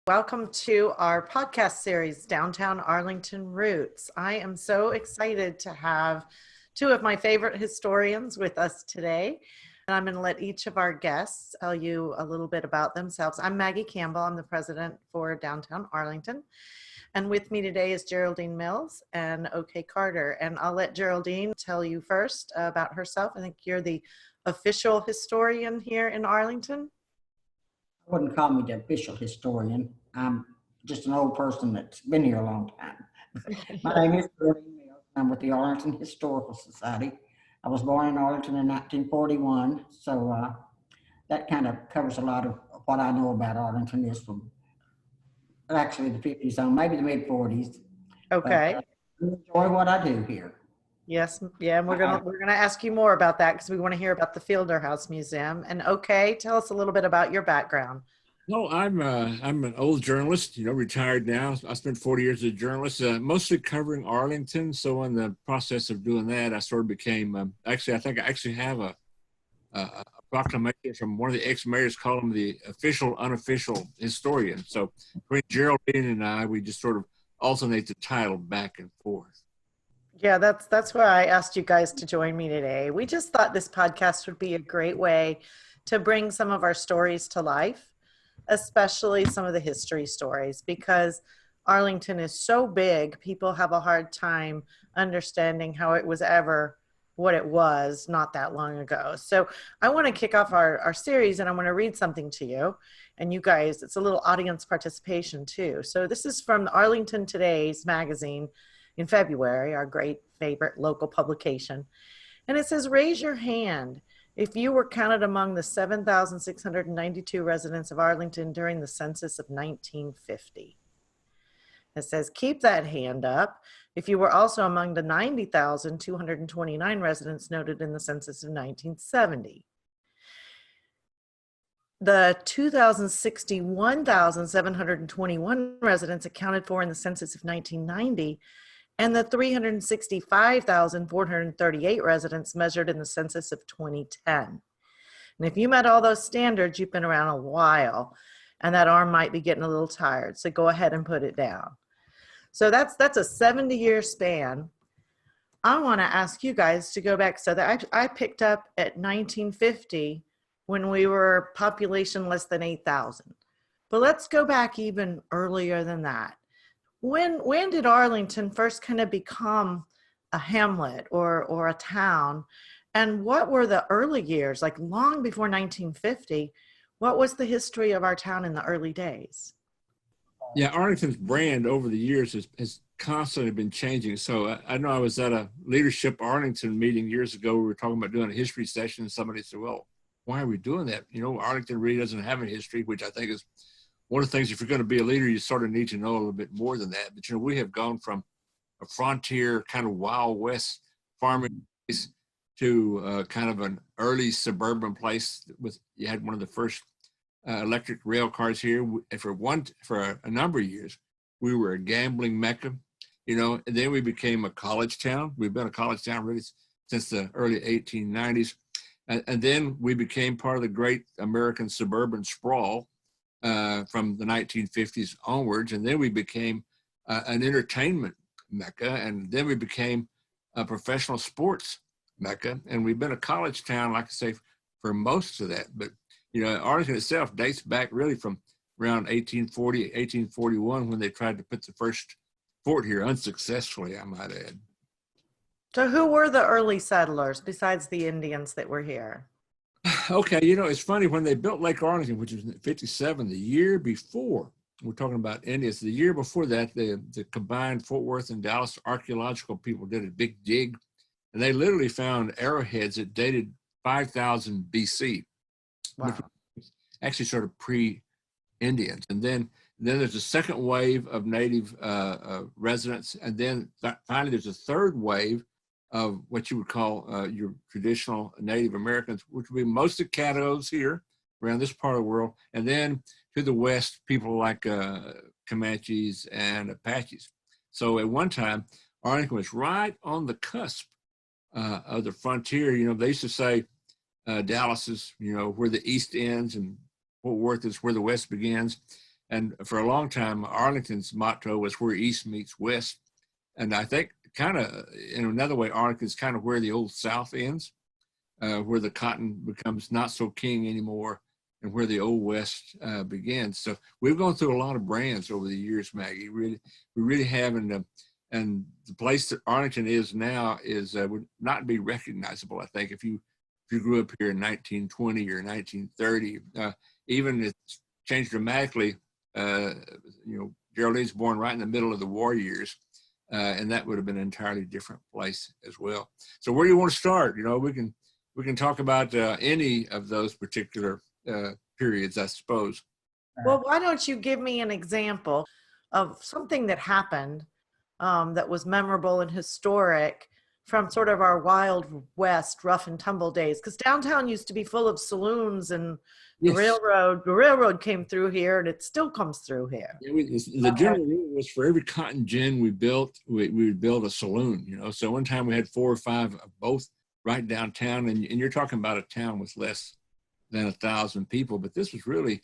Welcome to our podcast series, Downtown Arlington Roots. I am so excited to have two of my favorite historians with us today. And I'm going to let each of our guests tell you a little bit about themselves. I'm Maggie Campbell. I'm the president for Downtown Arlington. And with me today is Geraldine Mills and OK Carter. And I'll let Geraldine tell you first about herself. I think you're the official historian here in Arlington. I wouldn't call me the official historian. I'm just an old person that's been here a long time. My name is Geraldine Mills. I'm with the Arlington Historical Society. I was born in Arlington in 1941, so that kind of covers a lot of what I know about Arlington is from actually the 50s on, maybe the mid 40s. Okay. I enjoy what I do here. Yes, yeah, and we're gonna ask you more about that because we want to hear about the Fielder House Museum. And okay, tell us a little bit about your background. No, I'm an old journalist, retired now. I spent 40 years as a journalist, mostly covering Arlington. So in the process of doing that, I sort of became, I think I actually have a proclamation from one of the ex-mayors calling him the official, unofficial historian. So between Geraldine and I, we just sort of alternate the title back and forth. Yeah, that's why I asked you guys to join me today. We just thought this podcast would be a great way to bring some of our stories to life, especially some of the history stories, because Arlington is so big, people have a hard time understanding how it was ever what it was not that long ago. So I want to kick off our series, and I want to read something to you. And you guys, it's a little audience participation too. So this is from the Arlington Today's magazine in February, our great favorite local publication. And it says, raise your hand if you were counted among the 7,692 residents of Arlington during the census of 1950. It says, keep that hand up if you were also among the 90,229 residents noted in the census of 1970. The 2,061,721 residents accounted for in the census of 1990, and the 365,438 residents measured in the census of 2010. And if you met all those standards, you've been around a while, and that arm might be getting a little tired, so go ahead and put it down. So that's a 70-year span. I want to ask you guys to go back. So that I picked up at 1950 when we were population less than 8,000. But let's go back even earlier than that. When did Arlington first kind of become a hamlet or a town? And what were the early years, like long before 1950? What was the history of our town in the early days? Yeah, Arlington's brand over the years has constantly been changing. So I know I was at a Leadership Arlington meeting years ago. We were talking about doing a history session, and somebody said, well, why are we doing that? Arlington really doesn't have a history, which I think is one of the things. If you're going to be a leader, you sort of need to know a little bit more than that. But, we have gone from a frontier kind of Wild West farming place to kind of an early suburban place you had one of the first electric rail cars here. For a number of years, we were a gambling mecca, and then we became a college town. We've been a college town really since the early 1890s. And then we became part of the great American suburban sprawl from the 1950s onwards. And then we became an entertainment mecca. And then we became a professional sports mecca. And we've been a college town, like I say, for most of that. But, Arlington itself dates back really from around 1840, 1841, when they tried to put the first fort here unsuccessfully, I might add. So who were the early settlers besides the Indians that were here? Okay, it's funny, when they built Lake Arlington, which was in 57, the year before, we're talking about Indians, the year before that, the combined Fort Worth and Dallas archaeological people did a big dig, and they literally found arrowheads that dated 5,000 BC, Wow. which was actually sort of pre-Indians. And then there's a second wave of native residents, and then finally there's a third wave of what you would call your traditional Native Americans, which would be most of Caddos here around this part of the world. And then to the west, people like Comanches and Apaches. So at one time, Arlington was right on the cusp of the frontier. They used to say Dallas is, where the east ends, and Fort Worth is where the west begins. And for a long time, Arlington's motto was where East meets West. And I think kind of in another way, Arlington's kind of where the old South ends, where the cotton becomes not so king anymore, and where the old West begins. So we've gone through a lot of brands over the years, Maggie. We really have, and the place that Arlington is now would not be recognizable, I think, if you grew up here in 1920 or 1930. Even it's changed dramatically. Geraldine's born right in the middle of the war years, and that would have been an entirely different place as well. So where do you want to start? We can talk about any of those particular periods, I suppose. Well, why don't you give me an example of something that happened that was memorable and historic from sort of our Wild West rough and tumble days? Because downtown used to be full of saloons, and the railroad came through here, and it still comes through here. Yeah, the general rule was for every cotton gin we built, we would build a saloon. So one time we had 4 or 5 of both right downtown, and you're talking about a town with less than 1,000 people. But this was really,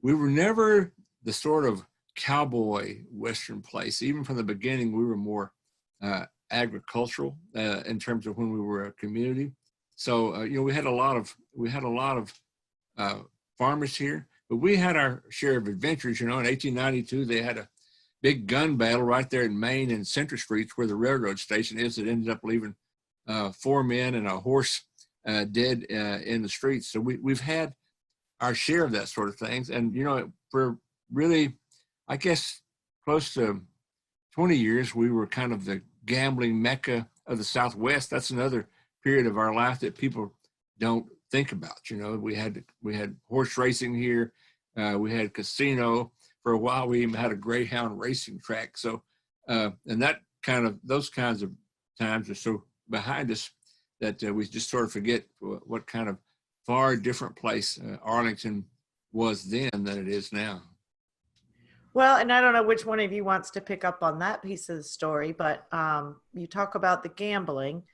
we were never the sort of cowboy Western place. Even from the beginning, we were more agricultural in terms of when we were a community. So we had a lot of farmers here, but we had our share of adventures. In 1892, they had a big gun battle right there in Main and Central Streets, where the railroad station is. It ended up leaving 4 men and a horse dead in the streets. So we've had our share of that sort of things. And, for really, I guess, close to 20 years, we were kind of the gambling mecca of the Southwest. That's another period of our life that people don't think about. We had horse racing here. We had casino. For a while, we even had a greyhound racing track. So, and those kinds of times are so behind us that we just sort of forget what kind of far different place Arlington was then than it is now. Well, and I don't know which one of you wants to pick up on that piece of the story, but you talk about the gambling.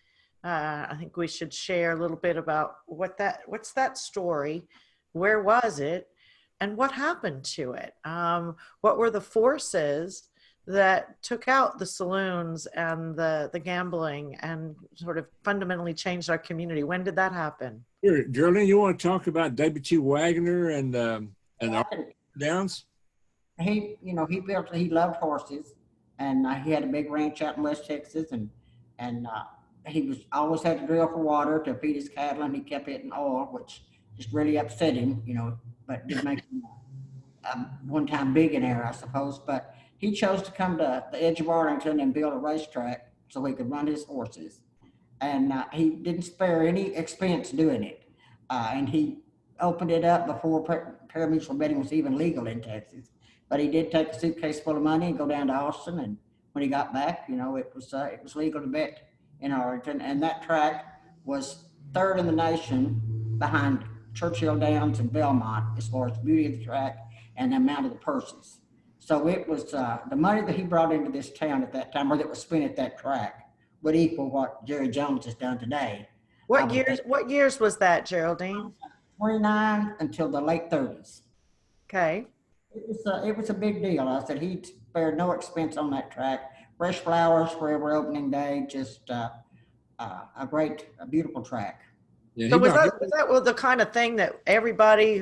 I think we should share a little bit about what's that story, where was it, and what happened to it? What were the forces that took out the saloons and the gambling and sort of fundamentally changed our community? When did that happen? Sure. Geraldine, you want to talk about W.T. Wagner and the Downs? He loved horses, and he had a big ranch out in West Texas, and he always had to drill for water to feed his cattle, and he kept hitting oil, which just really upset him, but did make him one time billionaire, I suppose. But he chose to come to the edge of Arlington and build a racetrack so he could run his horses. And he didn't spare any expense doing it. And he opened it up before pari-mutuel betting was even legal in Texas. But he did take a suitcase full of money and go down to Austin. And when he got back, it was legal to bet in Arlington. And that track was 3rd in the nation behind Churchill Downs and Belmont as far as the beauty of the track and the amount of the purses. So it was the money that he brought into this town at that time, or that was spent at that track, would equal what Jerry Jones has done today. What years was that, Geraldine? 29 until the late 30s. Okay. It was a big deal. I said he spared no expense on that track. Fresh flowers for every opening day. Just a beautiful track. Yeah, so was that the kind of thing that anybody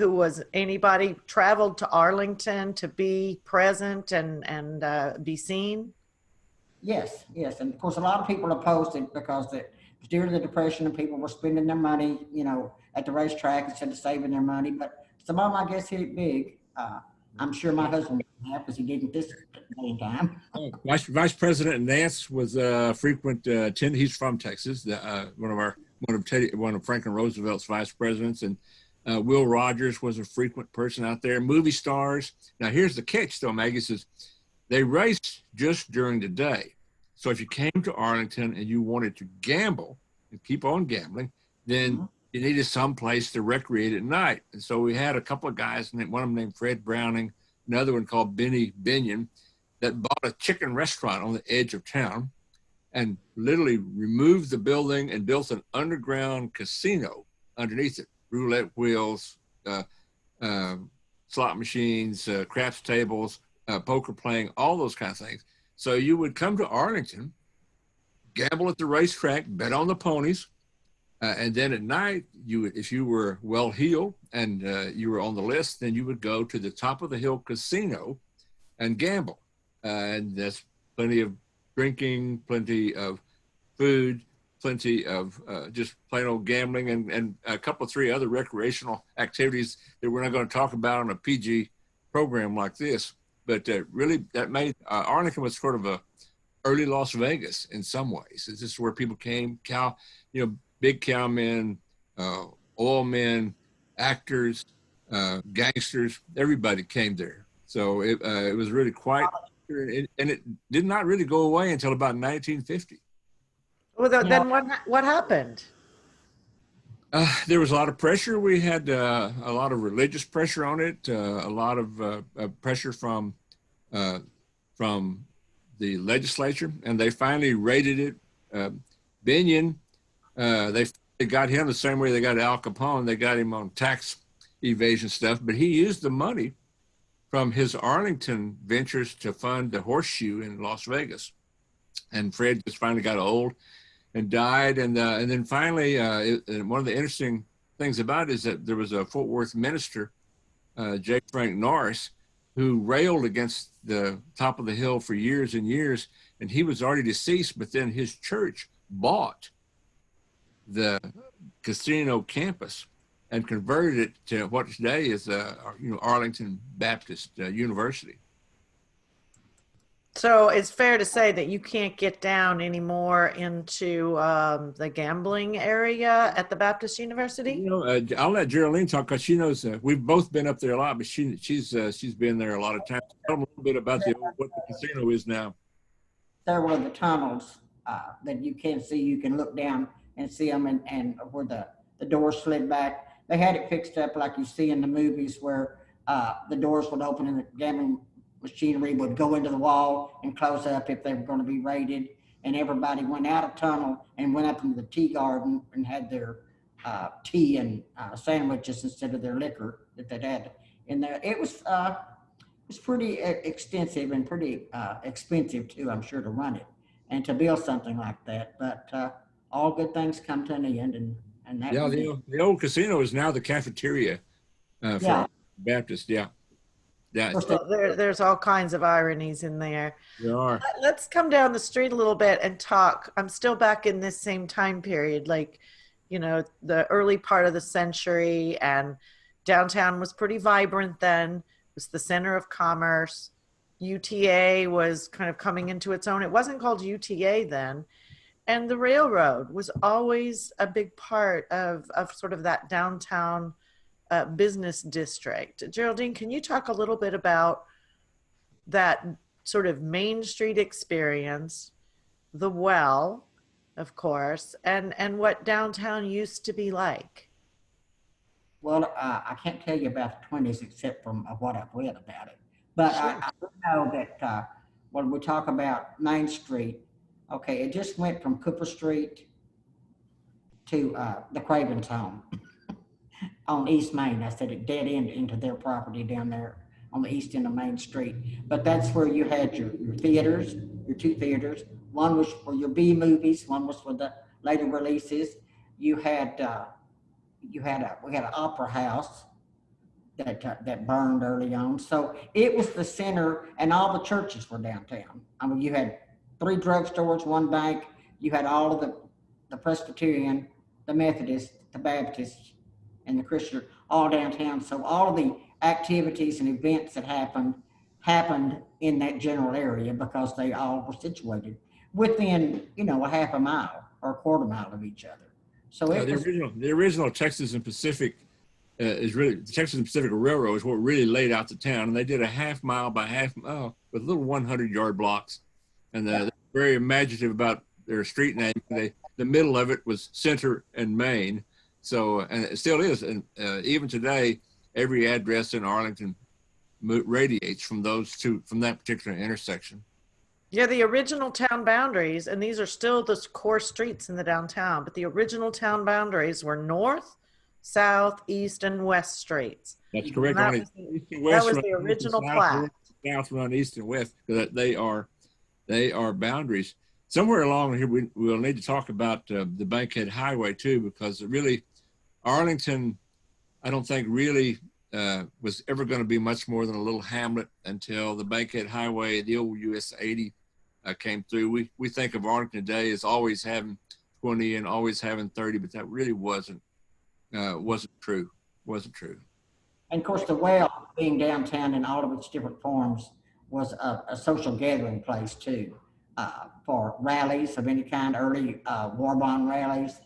traveled to Arlington to be present and be seen? Yes, and of course a lot of people opposed it because it was during the Depression and people were spending their money, at the racetrack instead of saving their money. But some of them, I guess, hit it big. I'm sure my husband would have, because he didn't this day and time. Vice President Nance was a frequent attendee. He's from Texas, one of Franklin Roosevelt's vice presidents, and Will Rogers was a frequent person out there. Movie stars. Now here's the catch, though, Maggie, says they raced just during the day. So if you came to Arlington and you wanted to gamble and keep on gambling, then you needed some place to recreate at night. And so we had a couple of guys, one of them named Fred Browning, another one called Benny Binion, that bought a chicken restaurant on the edge of town and literally removed the building and built an underground casino underneath it. Roulette wheels, slot machines, craps tables, poker playing, all those kinds of things. So you would come to Arlington, gamble at the racetrack, bet on the ponies, and then at night, if you were well-heeled and you were on the list, then you would go to the top of the hill casino and gamble. And there's plenty of drinking, plenty of food, plenty of just plain old gambling, and a couple of 3 other recreational activities that we're not going to talk about on a PG program like this. But really, that made Arlington was sort of a early Las Vegas in some ways. This is where people came, big cowmen, oil men, actors, gangsters, everybody came there. So it was really quite, and it did not really go away until about 1950. Well, then what happened? There was a lot of pressure. We had a lot of religious pressure on it, a lot of pressure from the legislature, and they finally raided it. Binion, they got him the same way they got Al Capone. They got him on tax evasion stuff, but he used the money from his Arlington ventures to fund the Horseshoe in Las Vegas. And Fred just finally got old and died. And then finally, one of the interesting things about it is that there was a Fort Worth minister, J. Frank Norris, who railed against the top of the hill for years and years. And he was already deceased, but then his church bought the casino campus and converted it to what today is Arlington Baptist University. So it's fair to say that you can't get down anymore into the gambling area at the Baptist University? I'll let Geraldine talk because she knows we've both been up there a lot, but she's been there a lot of times. Tell them a little bit about what the casino is now. There were the tunnels that you can see. You can look down and see them, and where the doors slid back. They had it fixed up like you see in the movies where the doors would open and the gambling machinery would go into the wall and close up if they were going to be raided. And everybody went out of tunnel and went up into the tea garden and had their tea and sandwiches instead of their liquor that they'd had in there. It was pretty extensive and pretty expensive too, I'm sure, to run it and to build something like that. But all good things come to an end, and that was the old casino is now the cafeteria for Baptist. Yeah. Well, there's all kinds of ironies in there. There are. Let's come down the street a little bit and talk. I'm still back in this same time period, like, the early part of the century, and downtown was pretty vibrant then. It was the center of commerce. UTA was kind of coming into its own. It wasn't called UTA then. And the railroad was always a big part of sort of that downtown business district. Geraldine, can you talk a little bit about that sort of Main Street experience, the Well, of course, and what downtown used to be like? Well, I can't tell you about the 20s except from what I've read about it. But Sure. I do know that when we talk about Main Street, okay, it just went from Cooper Street to the Cravens' home on East Main. I said it dead end into their property down there on the east end of Main Street. But that's where you had your theaters, your 2 theaters. One was for your B movies, one was for the later releases. We had an opera house that burned early on. So it was the center, and all the churches were downtown. I mean, you had 3 drugstores, 1 bank. You had all of the Presbyterian, the Methodist, the Baptist, and the Christian all downtown. So all of the activities and events that happened in that general area because they all were situated within, a half a mile or a quarter mile of each other. So the original Texas and Pacific is really the Texas and Pacific Railroad is what really laid out the town, and they did a half mile by half mile with little 100-yard blocks, and they're very imaginative about their street name. The middle of it was Center and Main, so and it still is, and even today, every address in Arlington radiates from from that particular intersection. Yeah, the original town boundaries, and these are still the core streets in the downtown, but the original town boundaries were north, South, East, and West Streets. That's And correct. Only east and that west was run the north and original south, plat. north and south run east and west. That they are boundaries. Somewhere along here, we'll need to talk about the Bankhead Highway too, because really, Arlington, I don't think really was ever going to be much more than a little hamlet until the Bankhead Highway, the old US 80, came through. We think of Arlington today as always having 20 and always having 30, but that really wasn't true. Wasn't true. And of course, the well being downtown in all of its different forms was a social gathering place too, for rallies of any kind, early war bond rallies,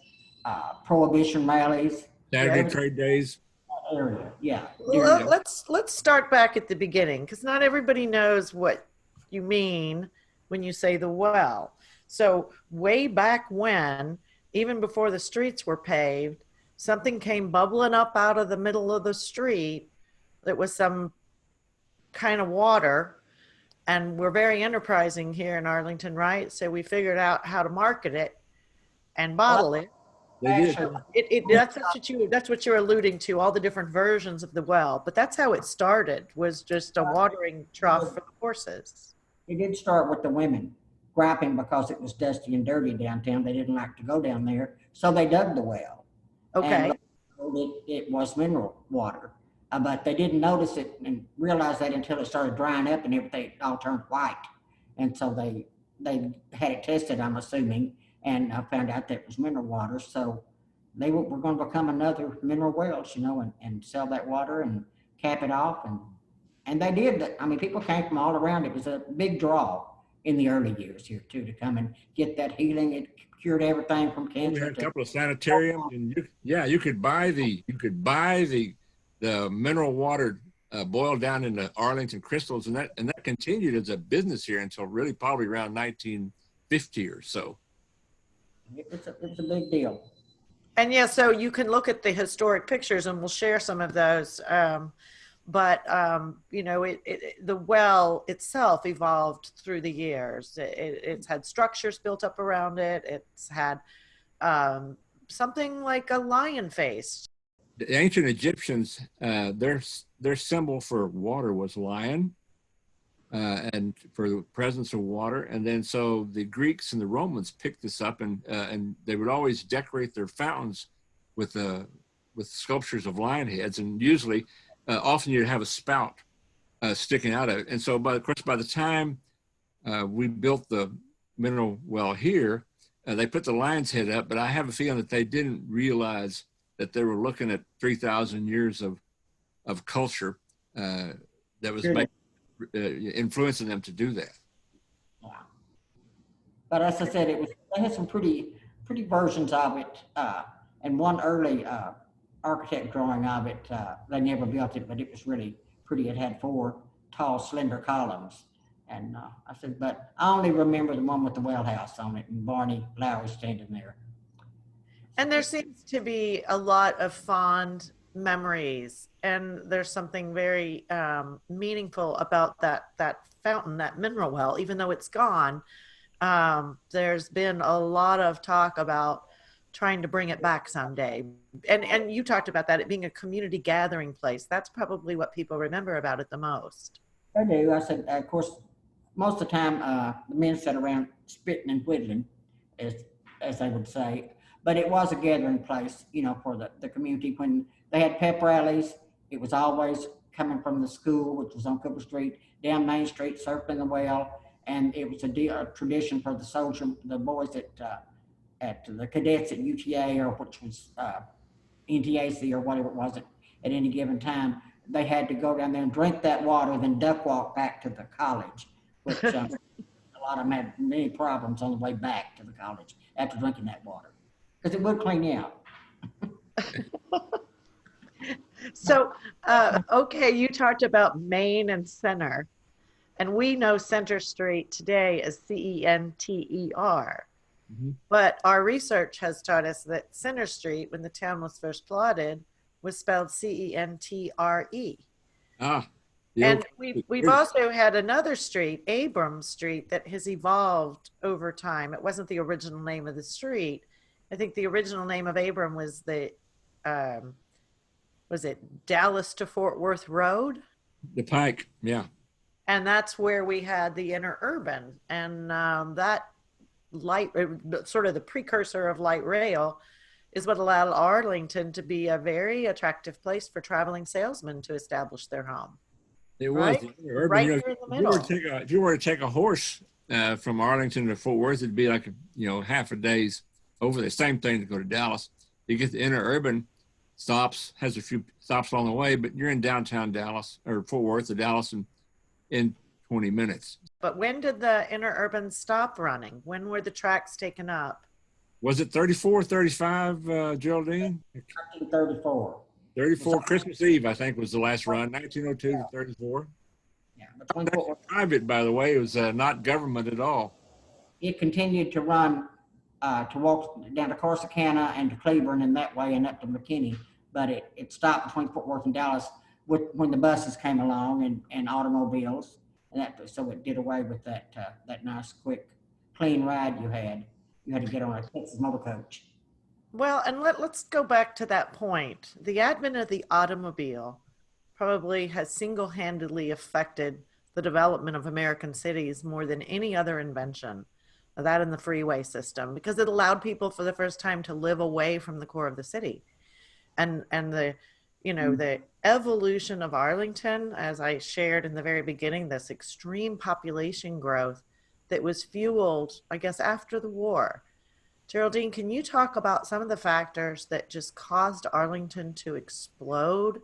prohibition rallies. Saturday trade days. Area, yeah. Well, let's start back at the beginning, because not everybody knows what you mean when you say the well. So way back when, even before the streets were paved, something came bubbling up out of the middle of the street that was some kind of water. And we're very enterprising here in Arlington, right? So we figured out how to market it and bottle it. They did. That's what you're alluding to, all the different versions of the well. But that's how it started, was just a watering trough for the horses. It did start with the women griping because it was dusty and dirty downtown. They didn't like to go down there, so they dug the well. Okay. And it was mineral water, but they didn't notice it and realize that until it started drying up and everything all turned white. And so they had it tested, I'm assuming, and found out that it was mineral water. So they were going to become another Mineral Wells, and sell that water and cap it off. And they did that. I mean, people came from all around. It was a big draw in the early years here too, to come and get that healing. It cured everything from cancer. We had a couple of sanitariums, and you could buy the mineral water boiled down into Arlington crystals, and that continued as a business here until really probably around 1950 or so. It was a big deal. And yeah, so you can look at the historic pictures, and we'll share some of those. But the well itself evolved through the years. It's had structures built up around it. It's had something like a lion face. The ancient Egyptians, their symbol for water was lion, and for the presence of water. And then so the Greeks and the Romans picked this up, and they would always decorate their fountains with sculptures of lion heads, and usually. Often you'd have a spout sticking out of it. And so, by the time we built the mineral well here, they put the lion's head up, but I have a feeling that they didn't realize that they were looking at 3,000 years of culture that was influencing them to do that. Yeah. But as I said, they had some pretty versions of it, and one early architect drawing of it. They never built it, but it was really pretty. It had 4 tall, slender columns. And I said, but I only remember the one with the well house on it and Barney Lowry standing there. And there seems to be a lot of fond memories, and there's something very meaningful about that fountain, that mineral well. Even though it's gone, there's been a lot of talk about trying to bring it back someday. And you talked about that, it being a community gathering place. That's probably what people remember about it the most. I do. I said, of course, most of the time, the men sat around spitting and whittling, as they would say. But it was a gathering place, for the community. When they had pep rallies, it was always coming from the school, which was on Cooper Street, down Main Street, circling the well. And it was a tradition for the boys at the cadets at UTA, or which was NTAC or whatever it was at any given time. They had to go down there and drink that water, then duck walk back to the college, which a lot of them had many problems on the way back to the college after drinking that water, because it would clean you out. So, okay, you talked about Main and Center, and we know Center Street today as CENTER. Mm-hmm. But our research has taught us that Center Street, when the town was first plotted, was spelled CENTRE. Ah. And we've also had another street, Abram Street, that has evolved over time. It wasn't the original name of the street. I think the original name of Abram was the was it Dallas to Fort Worth Road? The Pike, yeah. And that's where we had the interurban, and that light, sort of the precursor of light rail, is what allowed Arlington to be a very attractive place for traveling salesmen to establish their home. It was Right, the interurban. right You know, there in the middle. if you were to take a horse from Arlington to Fort Worth, it'd be like half a day's over there. Same thing to go to Dallas. You get the interurban stops, has a few stops along the way, but you're in downtown Dallas or Fort Worth or Dallas in 20 minutes. But when did the interurban stop running? When were the tracks taken up? Was it 34, 35, Geraldine? 1934. 34, Christmas Eve, I think, was the last run, 1902 to 34. Yeah, between Fort Worth. Private, by the way. It was not government at all. It continued to run to walk down to Corsicana and to Cleburne and that way and up to McKinney, but it stopped between Fort Worth and Dallas when the buses came along and automobiles, and so it did away with that nice, quick, clean ride you had. You had to get on a Texas motor coach. Well, and let's go back to that point. The advent of the automobile probably has single-handedly affected the development of American cities more than any other invention, that and the freeway system, because it allowed people for the first time to live away from the core of the city. And the the evolution of Arlington, as I shared in the very beginning, this extreme population growth that was fueled, I guess, after the war. Geraldine, can you talk about some of the factors that just caused Arlington to explode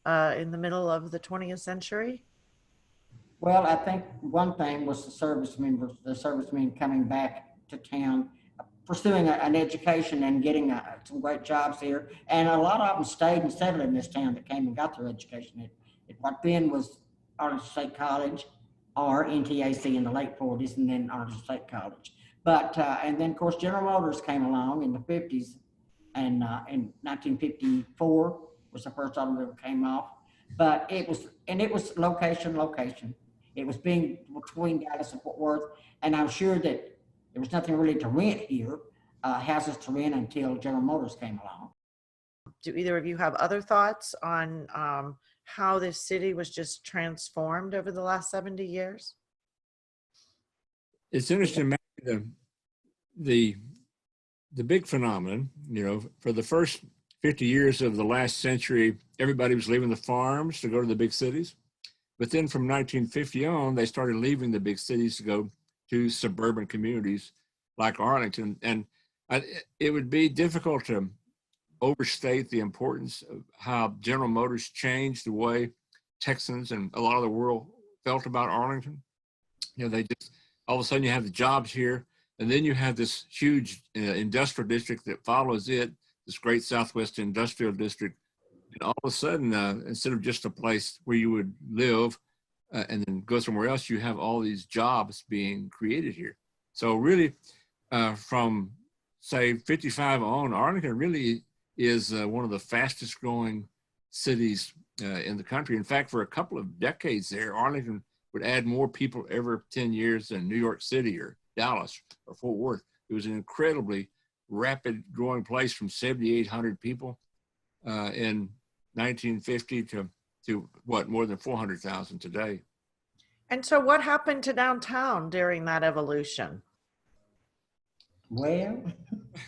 in the middle of the 20th century? Well, I think one thing was the servicemen coming back to town, pursuing an education and getting some great jobs here. And a lot of them stayed and settled in this town that came and got their education. What then was Arlington State College or NTAC in the late 40s, and then Arlington State College. But, and then of course, General Motors came along in the 50s, and in 1954 was the first automobile came off. But it was location. It was being between Dallas and Fort Worth, and I'm sure that there was nothing really to rent here, houses to rent until General Motors came along. Do either of you have other thoughts on how this city was just transformed over the last 70 years? It's interesting, the big phenomenon, for the first 50 years of the last century, everybody was leaving the farms to go to the big cities. But then from 1950 on, they started leaving the big cities to go to suburban communities like Arlington. And it would be difficult to overstate the importance of how General Motors changed the way Texans and a lot of the world felt about Arlington. They just, all of a sudden you have the jobs here, and then you have this huge industrial district that follows it, this great Southwest Industrial District. And all of a sudden, instead of just a place where you would live and then go somewhere else, you have all these jobs being created here. So really, from say 55 on, Arlington really is one of the fastest growing cities in the country. In fact, for a couple of decades there, Arlington would add more people every 10 years than New York City or Dallas or Fort Worth. It was an incredibly rapid growing place from 7,800 people in 1950 to what, more than 400,000 today. And so what happened to downtown during that evolution? Well,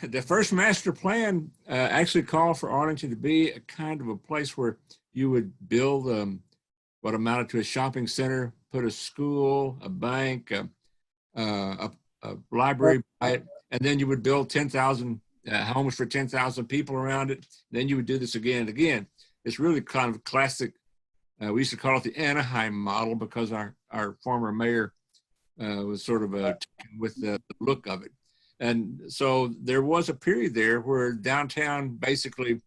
the first master plan actually called for Arlington to be a kind of a place where you would build what amounted to a shopping center, put a school, a bank, a library by it, and then you would build 10,000 homes for 10,000 people around it. Then you would do this again and again. It's really kind of classic. We used to call it the Anaheim model because our former mayor was sort of with the look of it. And so there was a period there where downtown basically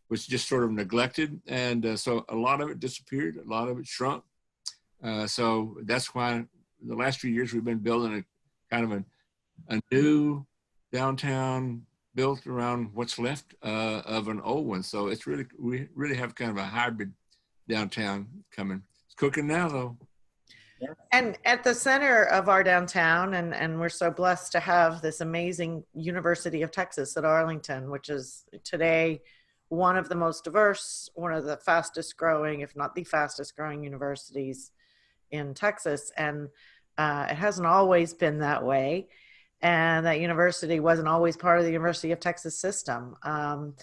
was just sort of neglected. And so a lot of it disappeared, a lot of it shrunk. So that's why the last few years we've been building a kind of a new downtown built around what's left of an old one. So it's really, we really have kind of a hybrid downtown coming. It's cooking now though. And at the center of our downtown, and we're so blessed to have this amazing University of Texas at Arlington, which is today one of the most diverse, one of the fastest growing, if not the fastest growing universities in Texas. And it hasn't always been that way. And that university wasn't always part of the University of Texas system. I'm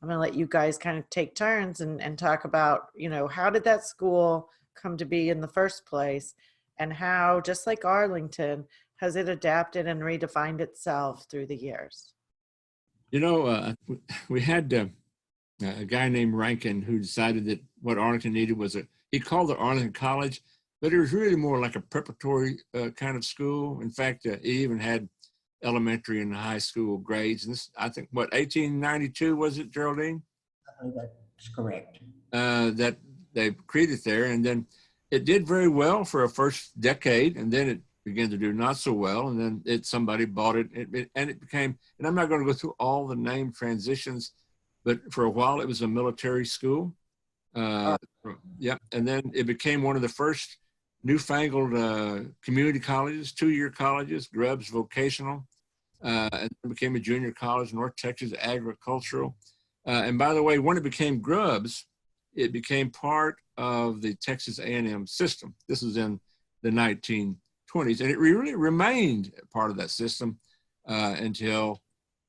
going to let you guys kind of take turns and talk about, how did that school come to be in the first place, and how, just like Arlington, has it adapted and redefined itself through the years? We had a guy named Rankin who decided that what Arlington needed was he called it Arlington College, but it was really more like a preparatory kind of school. In fact, he even had elementary and high school grades. And this, I think, 1892 was it, Geraldine? I think that's correct. That they created there. And then it did very well for a first decade, and then it began to do not so well. And then somebody bought it, and it became, and I'm not going to go through all the name transitions, but for a while it was a military school. Yeah, and then it became one of the first newfangled community colleges, 2-year colleges, Grubbs Vocational, and it became a junior college, North Texas Agricultural. And by the way, when it became Grubbs, it became part of the Texas A&M system. This was in the 1920s, and it really remained part of that system until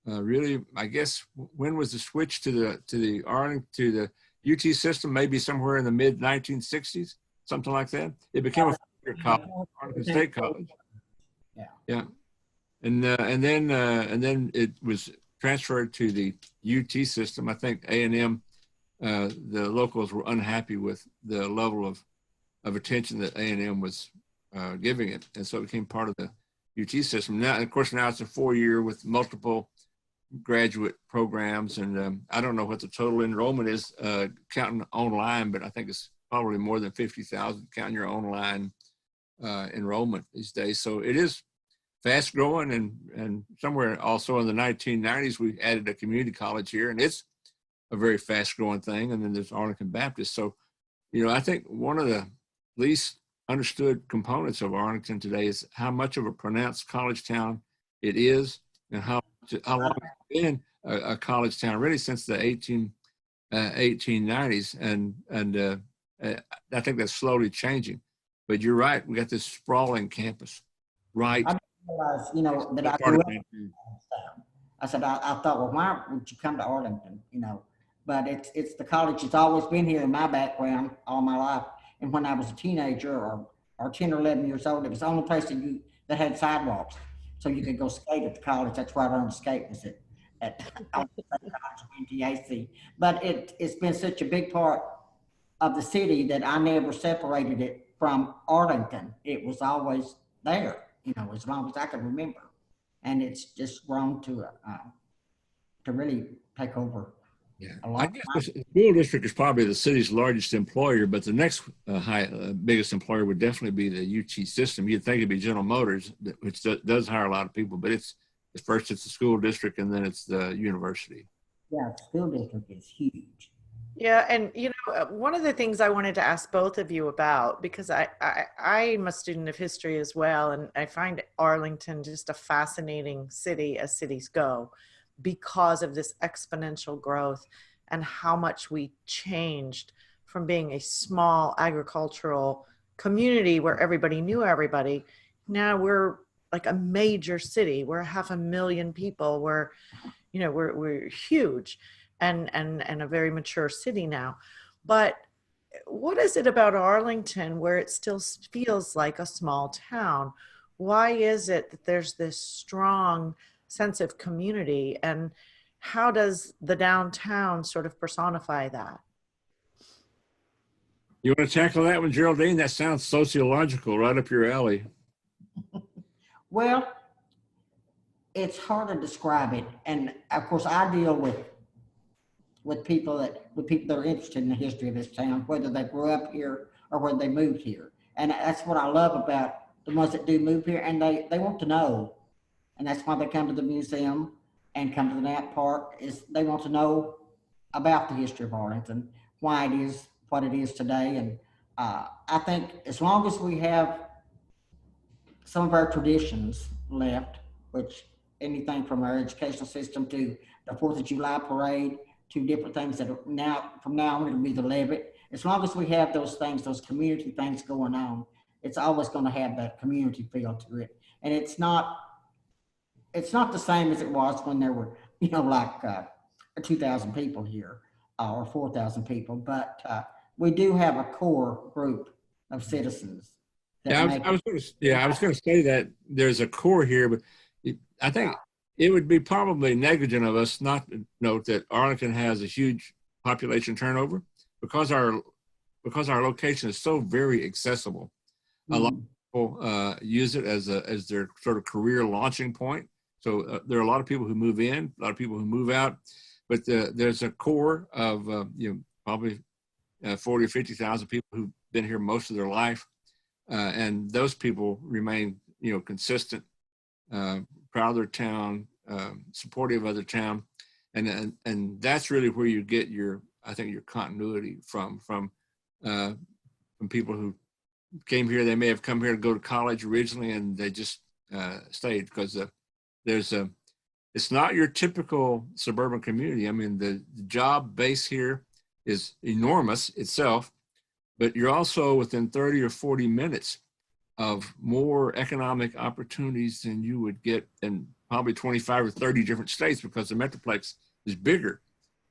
really, I guess, when was the switch to the UT system? Maybe somewhere in the mid 1960s, something like that. It became a college, Arlington State College. Yeah, and then it was transferred to the UT system. I think A&M, the locals were unhappy with the level of attention that A&M was giving it, and so it became part of the UT system. Now, of course, now it's a 4-year with multiple graduate programs, and I don't know what the total enrollment is counting online, but I think it's probably more than 50,000 counting your online enrollment these days. So it is fast growing, and somewhere also in the 1990s we added a community college here, and it's a very fast growing thing. And then there's Arlington Baptist. So I think one of the least understood components of Arlington today is how much of a pronounced college town it is, and how long it's been a college town, really since the 1890s. And I think that's slowly changing. But you're right, we got this sprawling campus, right? I didn't realize, that I grew up in town. I said, I thought, well, why would you come to Arlington, But it's the college that's always been here in my background all my life. And when I was a teenager or 10 or 11 years old, it was the only place that had sidewalks. So you could go skate at the college. That's where I learned to skate, was at NTAC. But it's been such a big part of the city that I never separated it from Arlington. It was always there, as long as I can remember. And it's just grown to really take over. Yeah, I guess the school district is probably the city's largest employer, but the next biggest employer would definitely be the UT system. You'd think it'd be General Motors, which does hire a lot of people, but it's the school district, and then it's the university. Yeah, the school district is huge. Yeah, and one of the things I wanted to ask both of you about, because I'm a student of history as well, and I find Arlington just a fascinating city as cities go, because of this exponential growth and how much we changed from being a small agricultural community where everybody knew everybody. Now we're like a major city. We're 500,000 people. We're huge and a very mature city now. But what is it about Arlington where it still feels like a small town? Why is it that there's this strong sense of community, and how does the downtown sort of personify that? You want to tackle that one, Geraldine? That sounds sociological, right up your alley. Well, it's hard to describe it, and of course I deal with people that are interested in the history of this town, whether they grew up here or whether they moved here. And that's what I love about the ones that do move here, and they want to know. And that's why they come to the museum and come to the Nat Park, is they want to know about the history of Arlington, why it is what it is today. And I think as long as we have some of our traditions left, which anything from our educational system to the 4th of July parade two different things that are now, from now on, it'll be the levy. As long as we have those things, those community things going on, it's always going to have that community feel to it. And it's not the same as it was when there were, like 2,000 people here or 4,000 people, but we do have a core group of citizens. Yeah, I was going to say that there's a core here, but I think it would be probably negligent of us not to note that Arlington has a huge population turnover because our location is so very accessible. A lot of people use it as their sort of career launching point. So there are a lot of people who move in, a lot of people who move out, but there's a core of probably 40 or 50,000 people who've been here most of their life, and those people remain consistent, proud of their town, supportive of their town, and that's really where you get your continuity from people who came here. They may have come here to go to college originally, and they just stayed because it's not your typical suburban community. I mean, the job base here is enormous itself, but you're also within 30 or 40 minutes of more economic opportunities than you would get in probably 25 or 30 different states, because the Metroplex is bigger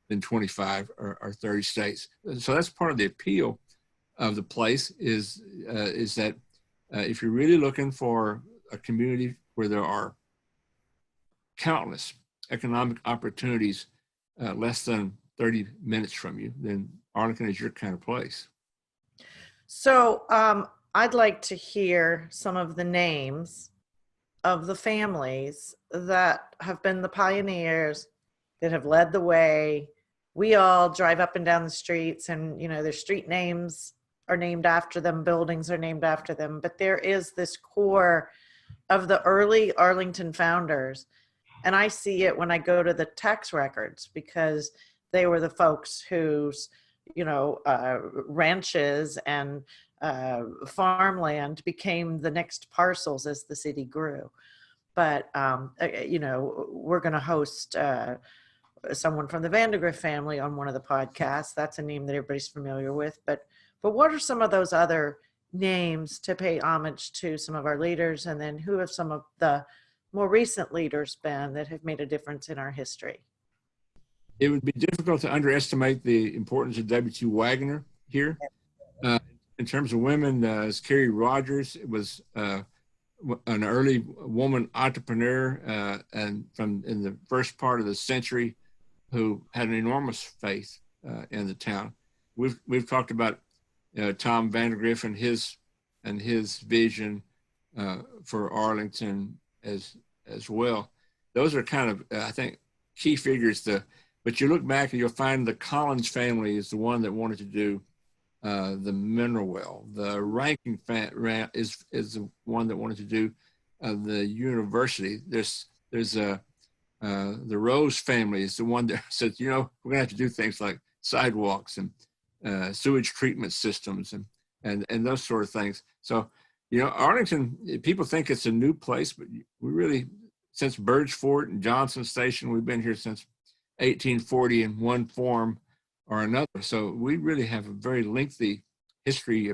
than 25 or 30 states. So that's part of the appeal of the place is that if you're really looking for a community where there are countless economic opportunities less than 30 minutes from you, then Arlington is your kind of place. So I'd like to hear some of the names of the families that have been the pioneers, that have led the way. We all drive up and down the streets, and their street names are named after them, buildings are named after them, but there is this core of the early Arlington founders. And I see it when I go to the tax records, because they were the folks whose, ranches and farmland became the next parcels as the city grew. But, we're going to host someone from the Vandegrift family on one of the podcasts. That's a name that everybody's familiar with. But what are some of those other names to pay homage to some of our leaders? And then who have some of the more recent leaders been that have made a difference in our history? It would be difficult to underestimate the importance of W.T. Wagner here. In terms of women, as Carrie Rogers was an early woman entrepreneur and in the first part of the century, who had an enormous faith in the town. We've talked about Tom Vandegrift and his vision for Arlington as well. Those are kind of I think key figures. But you look back and you'll find the Collins family is the one that wanted to do the mineral well. The Rankin family is the one that wanted to do the university. There's the Rose family is the one that said, we're gonna have to do things like sidewalks and sewage treatment systems and those sort of things. So, Arlington, people think it's a new place, but we really, since Burge Fort and Johnson Station, we've been here since 1840 in one form or another. So we really have a very lengthy history.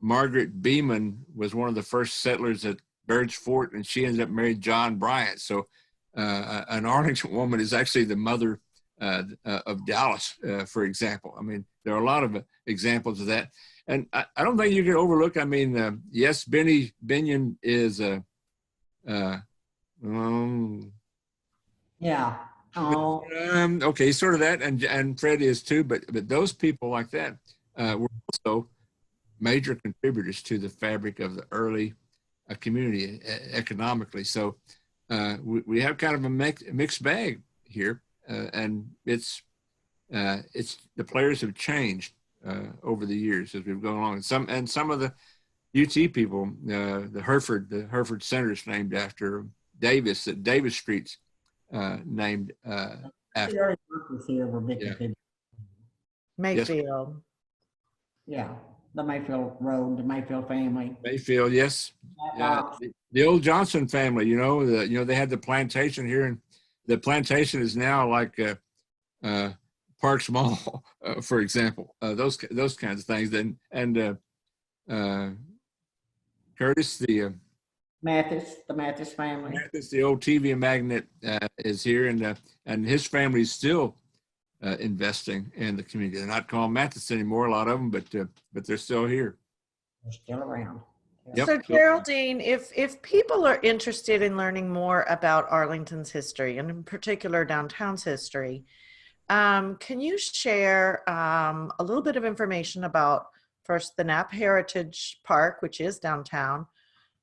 Margaret Beeman was one of the first settlers at Burge Fort, and she ended up married John Bryant. So an Arlington woman is actually the mother of Dallas, for example. I mean, there are a lot of examples of that. And I don't think you can overlook, yes, Benny Binion is yeah. Oh. Okay, sort of that, and Fred is too, but those people like that were also major contributors to the fabric of the early community economically. So we have kind of a mixed bag here, and it's the players have changed over the years as we've gone along. And some of the UT people, the Hereford Center is named after Davis, that Davis Street's named after. Here were big contributors. Mayfield. Yeah, the Mayfield Road, the Mayfield family. Mayfield, yes. The old Johnson family, they had the plantation here, and the plantation is now like Parks Mall, for example, those kinds of things. And Curtis, The Mathis family. Mathis, the old TV magnate, is here, and his family's still investing in the community. They're not called Mathis anymore, a lot of them, but they're still here. They're still around. Yep. So Geraldine, if people are interested in learning more about Arlington's history, and in particular downtown's history, can you share a little bit of information about first the Knapp Heritage Park, which is downtown,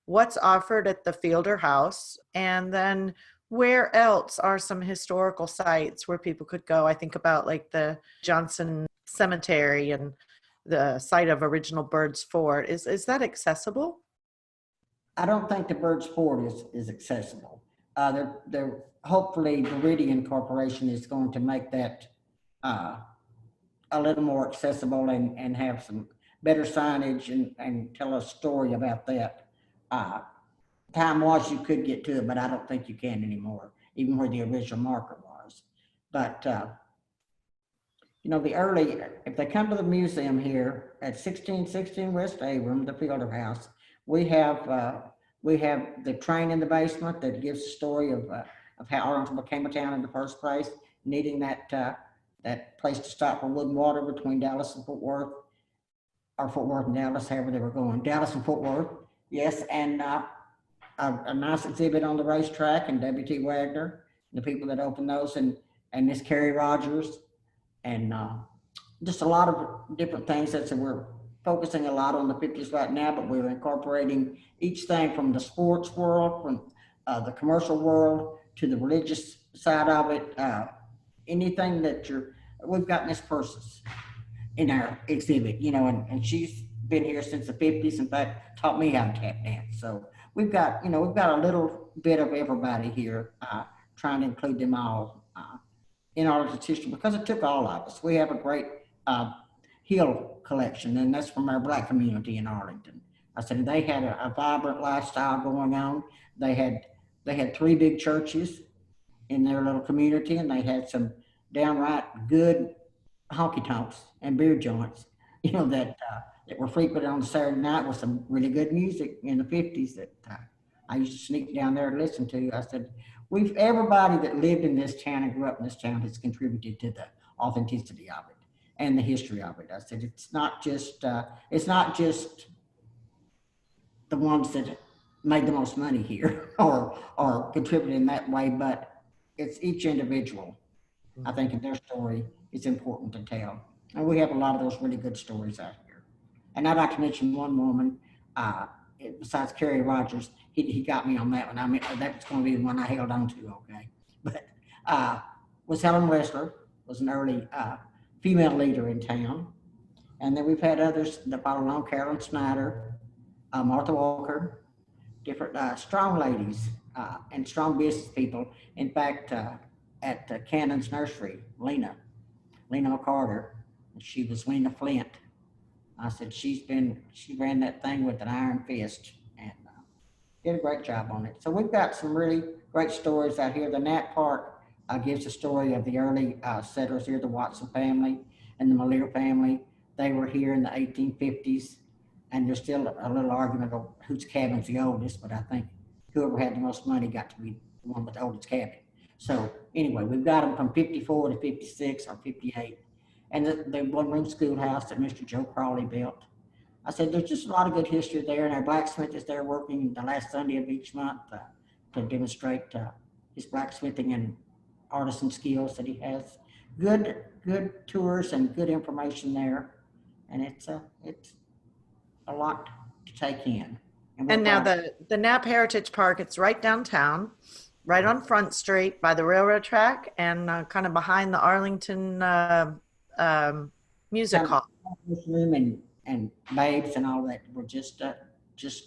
what's offered at the Fielder House, and then where else are some historical sites where people could go? I think about like the Johnson Cemetery and the site of original Bird's Fort. Is that accessible? I don't think the Bird's Fort is accessible. They're hopefully Meridian Corporation is going to make that a little more accessible and have some better signage and tell a story about that. Time was you could get to it, but I don't think you can anymore, even where the original marker was. But if they come to the museum here at 1616 West Abram, the Fielder House, we have the train in the basement that gives the story of how Arlington became a town in the first place, needing that place to stop for wood and water between Dallas and Fort Worth, or Fort Worth and Dallas, however they were going. Dallas and Fort Worth, yes, and a nice exhibit on the racetrack, and W.T. Wagner, the people that opened those, and Miss Carrie Rogers, and just a lot of different things. So we're focusing a lot on the 50s right now, but we're incorporating each thing from the sports world, from the commercial world, to the religious side of it. Anything that we've got Miss Persis in our exhibit, and she's been here since the 50s. In fact, taught me how to tap dance. So we've got a little bit of everybody here, trying to include them all in Arlington's history, because it took all of us. We have a great Hill collection, and that's from our Black community in Arlington. I said they had a vibrant lifestyle going on. They had 3 big churches in their little community, and they had some downright good honky tonks and beer joints, that were frequented on Saturday night with some really good music in the 50s that I used to sneak down there and listen to. I said, everybody that lived in this town and grew up in this town has contributed to the authenticity of it and the history of it. I said, it's not just the ones that made the most money here or contributed in that way, but it's each individual. I think in their story is important to tell. And we have a lot of those really good stories out here. And I'd like to mention one woman, besides Carrie Rogers. He got me on that one. I mean, that was going to be the one I held on to, okay? But was Helen Wessler, was an early female leader in town. And then we've had others that followed along, Carolyn Snyder, Martha Walker, different strong ladies and strong business people. In fact, at Cannon's Nursery, Lena McCarter, she was Lena Flint. I said, she ran that thing with an iron fist and did a great job on it. So we've got some really great stories out here. The Knapp Park gives the story of the early settlers here, the Watson family and the Malier family. They were here in the 1850s, and there's still a little argument of whose cabin's the oldest, but I think whoever had the most money got to be the one with the oldest cabin. So anyway, we've got them from 54 to 56 or 58. And the one-room schoolhouse that Mr. Joe Crawley built. I said, there's just a lot of good history there, and our blacksmith is there working the last Sunday of each month to demonstrate his blacksmithing and artisan skills that he has. Good tours and good information there, and it's a lot to take in. And now the Knapp Heritage Park, it's right downtown, right on Front Street by the railroad track, and kind of behind the Arlington music hall. Room and Babes and all that were just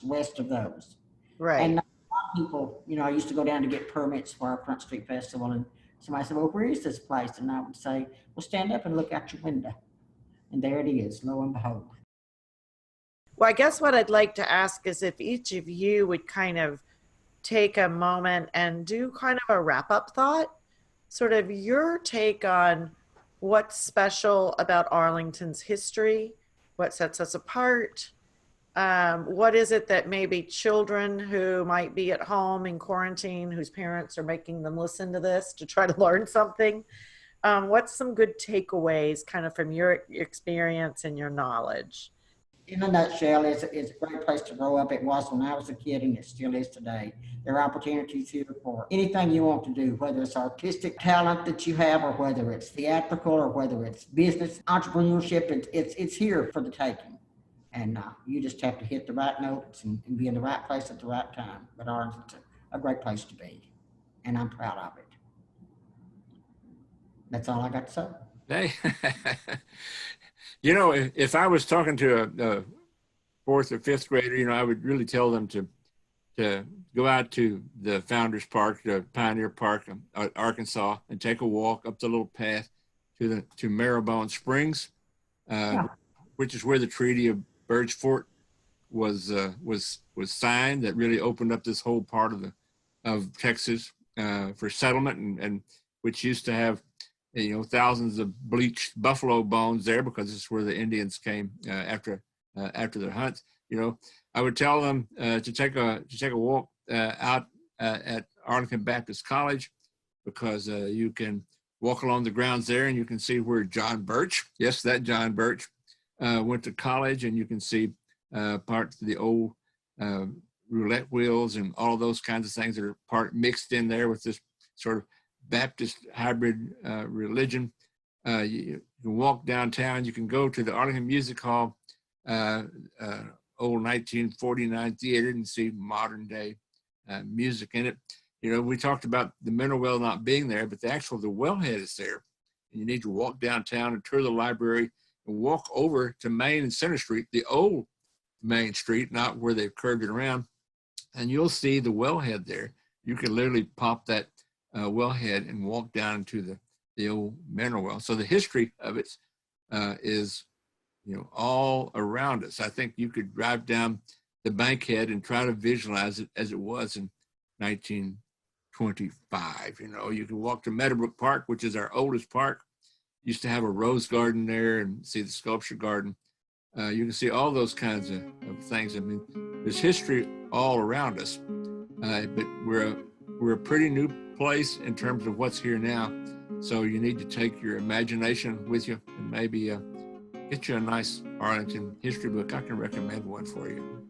west of those. Right. And a lot of people, I used to go down to get permits for our Front Street Festival, and somebody said, well, where is this place? And I would say, well, stand up and look out your window. And there it is, lo and behold. Well, I guess what I'd like to ask is if each of you would kind of take a moment and do kind of a wrap-up thought, sort of your take on what's special about Arlington's history, what sets us apart. What is it that maybe children who might be at home in quarantine, whose parents are making them listen to this to try to learn something? What's some good takeaways kind of from your experience and your knowledge? In a nutshell, it's a great place to grow up. It was when I was a kid, and it still is today. There are opportunities here for anything you want to do, whether it's artistic talent that you have, or whether it's theatrical, or whether it's business, entrepreneurship. It's here for the taking. And you just have to hit the right notes and be in the right place at the right time. But Arlington's a great place to be, and I'm proud of it. That's all I got to say. Hey, you know, if I was talking to a fourth or fifth grader, you know, I would really tell them to go out to the Founders Park, the Pioneer Park, Arkansas, and take a walk up the little path to Marrowbone Springs, which is where the Treaty of Bird's Fort was signed. That really opened up this whole part of Texas for settlement, and which used to have, you know, thousands of bleached buffalo bones there, because this is where the Indians came after their hunts. You know, I would tell them to take a walk out at Arlington Baptist College, because you can walk along the grounds there and you can see where John Birch, yes, that John Birch, went to college, and you can see parts of the old roulette wheels and all of those kinds of things that are mixed in there with this sort of Baptist hybrid religion. You can walk downtown. You can go to the Arlington Music Hall, old 1949 theater, and see modern day music in it. You know, we talked about the mineral well not being there, but the wellhead is there. And you need to walk downtown and tour the library and walk over to Main and Center Street, the old Main Street, not where they've curved it around, and you'll see the wellhead there. You can literally pop that wellhead and walk down to the old mineral well. So the history of it is, you know, all around us. I think you could drive down the Bankhead and try to visualize it as it was in 1925. You know, you can walk to Meadowbrook Park, which is our oldest park. Used to have a rose garden there, and see the sculpture garden. You can see all those kinds of things. I mean, there's history all around us, but we're a pretty new place in terms of what's here now. So you need to take your imagination with you, and maybe get you a nice Arlington history book. I can recommend one for you.